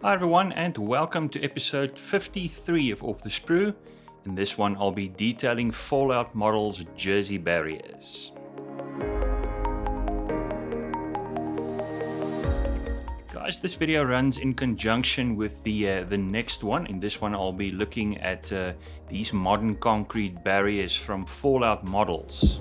Hi everyone and welcome to episode 53 of Off the Sprue. In this one I'll be detailing Fallout Models jersey barriers. Guys, this video runs in conjunction with the next one. In this one I'll be looking at these modern concrete barriers from Fallout Models.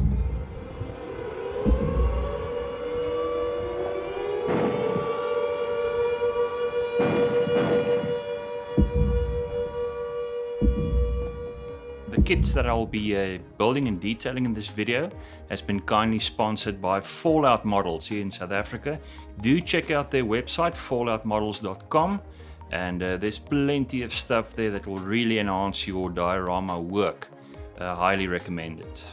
The kits that I'll be building and detailing in this video has been kindly sponsored by Fallout Models here in South Africa. Do check out their website, falloutmodels.com, and there's plenty of stuff there that will really enhance your diorama work. Highly recommend it.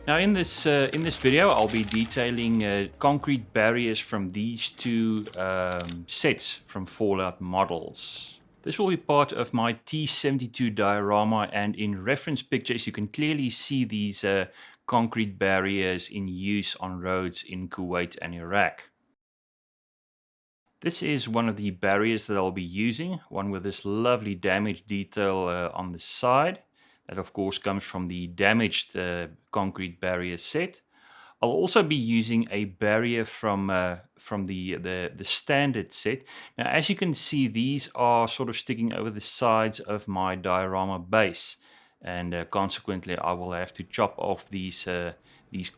Now in this video I'll be detailing concrete barriers from these two sets from Fallout Models. This will be part of my T72 diorama, and in reference pictures you can clearly see these concrete barriers in use on roads in Kuwait and Iraq. This is one of the barriers that I'll be using, one with this lovely damage detail on the side. That of course comes from the damaged concrete barrier set. I'll also be using a barrier from the standard set. Now, as you can see, these are sort of sticking over the sides of my diorama base, and consequently, I will have to chop off these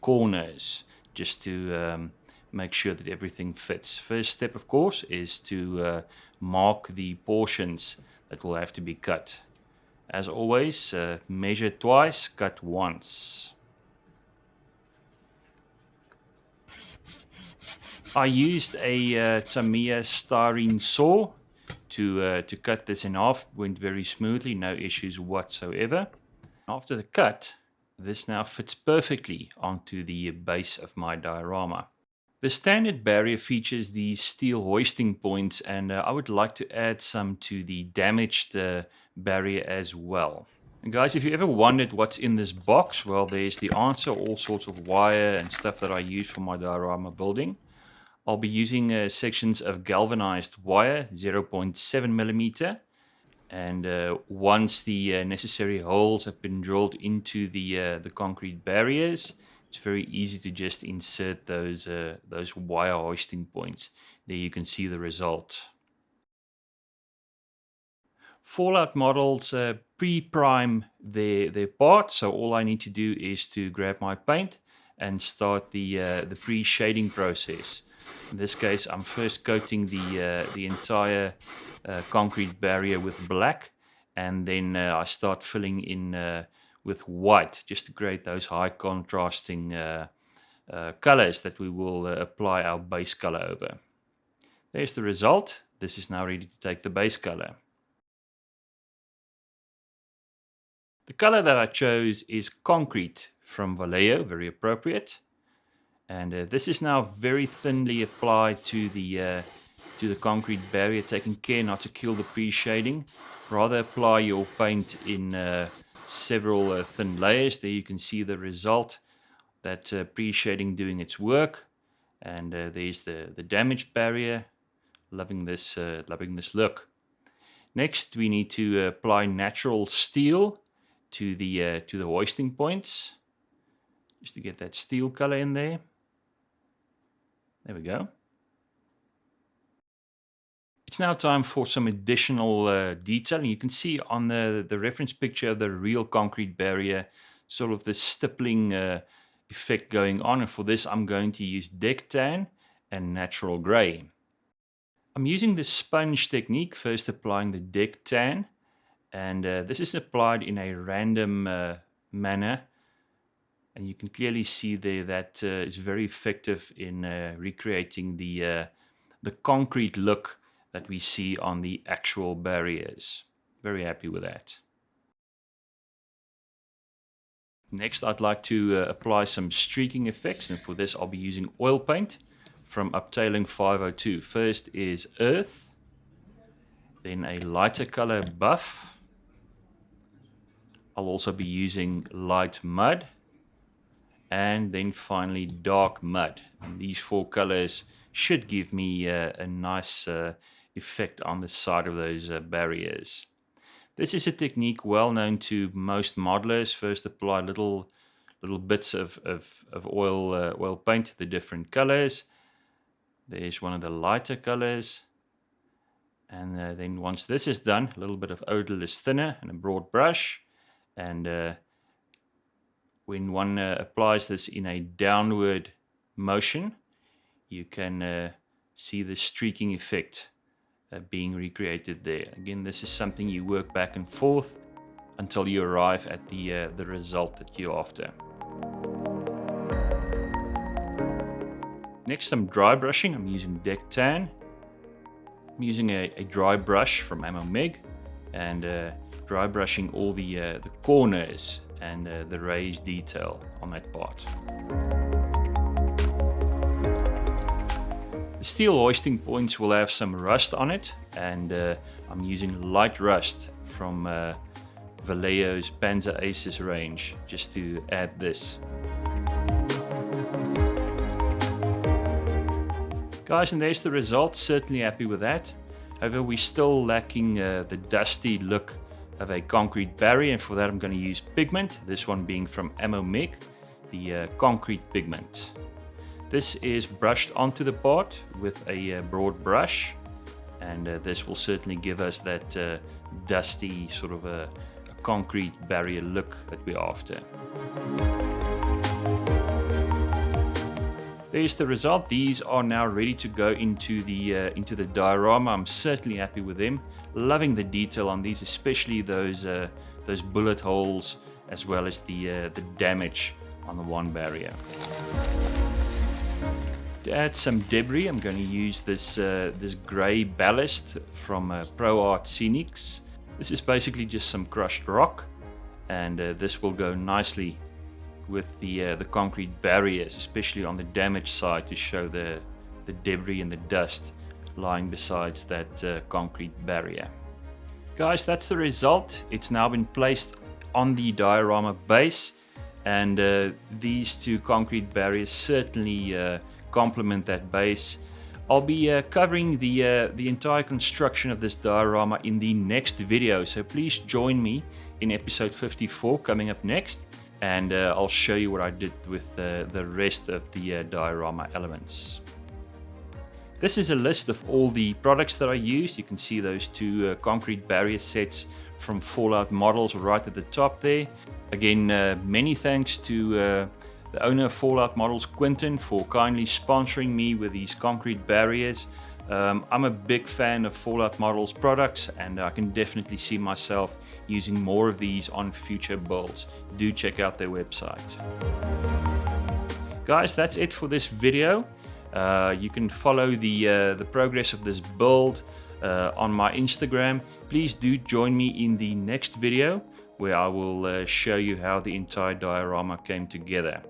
corners just to make sure that everything fits. First step, of course, is to mark the portions that will have to be cut. As always, measure twice, cut once. I used a Tamiya styrene saw to cut this in half. It went very smoothly, no issues whatsoever. After the cut, this now fits perfectly onto the base of my diorama. The standard barrier features these steel hoisting points, and I would like to add some to the damaged barrier as well. And guys, if you ever wondered what's in this box, well, there's the answer, all sorts of wire and stuff that I use for my diorama building. I'll be using sections of galvanized wire, 0.7 millimeter, and once the necessary holes have been drilled into the concrete barriers, it's very easy to just insert those wire hoisting points. There you can see the result. Fallout Models pre-prime their parts, so all I need to do is to grab my paint and start the pre-shading process. In this case, I'm first coating the entire concrete barrier with black, and then I start filling in with white, just to create those high contrasting colors that we will apply our base color over. There's the result. This is now ready to take the base color. The color that I chose is Concrete from Vallejo, very appropriate. And this is now very thinly applied to the concrete barrier, taking care not to kill the pre-shading. Rather apply your paint in several thin layers. There you can see the result, that pre-shading doing its work. And there's the damaged barrier. Loving this look. Next, we need to apply natural steel to the hoisting points, just to get that steel color in there. There we go. It's now time for some additional detailing. You can see on the reference picture of the real concrete barrier, sort of the stippling effect going on. And for this, I'm going to use deck tan and natural gray. I'm using the sponge technique, first applying the deck tan. And this is applied in a random manner. And you can clearly see there that it's very effective in recreating the concrete look that we see on the actual barriers. Very happy with that. Next, I'd like to apply some streaking effects, and for this I'll be using oil paint from Uptailing 502. First is earth, then a lighter color buff. I'll also be using light mud, and then finally dark mud. And these four colors should give me a nice effect on the side of those barriers. This is a technique well known to most modelers. First apply little bits of oil paint to the different colors. There's one of the lighter colors. And then once this is done, a little bit of odorless thinner and a broad brush. And when one applies this in a downward motion, you can see the streaking effect being recreated there. Again, this is something you work back and forth until you arrive at the result that you're after. Next, some dry brushing. I'm using Deck Tan. I'm using a dry brush from Ammo Meg, and dry brushing all the corners and the raised detail on that part. The steel hoisting points will have some rust on it, and I'm using light rust from Vallejo's Panzer Aces range just to add this. Guys, and there's the result. Certainly happy with that. However, we're still lacking the dusty look of a concrete barrier, and for that I'm going to use pigment, this one being from Ammo Meg, the concrete pigment. This is brushed onto the part with a broad brush, and this will certainly give us that dusty sort of a concrete barrier look that we're after. There's the result. These are now ready to go into the diorama. I'm certainly happy with them. Loving the detail on these, especially those bullet holes, as well as the damage on the one barrier. To add some debris, I'm going to use this grey ballast from Pro Art Scenics. This is basically just some crushed rock, and this will go nicely with the concrete barriers, especially on the damaged side, to show the debris and the dust lying besides that concrete barrier. Guys, that's the result. It's now been placed on the diorama base, and these two concrete barriers certainly complement that base. I'll be covering the entire construction of this diorama in the next video, so please join me in episode 54 coming up next, and I'll show you what I did with the rest of the diorama elements. This is a list of all the products that I used. You can see those two concrete barrier sets from Fallout Models right at the top there. Again, many thanks to the owner of Fallout Models, Quentin, for kindly sponsoring me with these concrete barriers. I'm a big fan of Fallout Models products, and I can definitely see myself using more of these on future builds. Do check out their website. Guys, that's it for this video. You can follow the progress of this build on my Instagram. Please do join me in the next video, where I will show you how the entire diorama came together.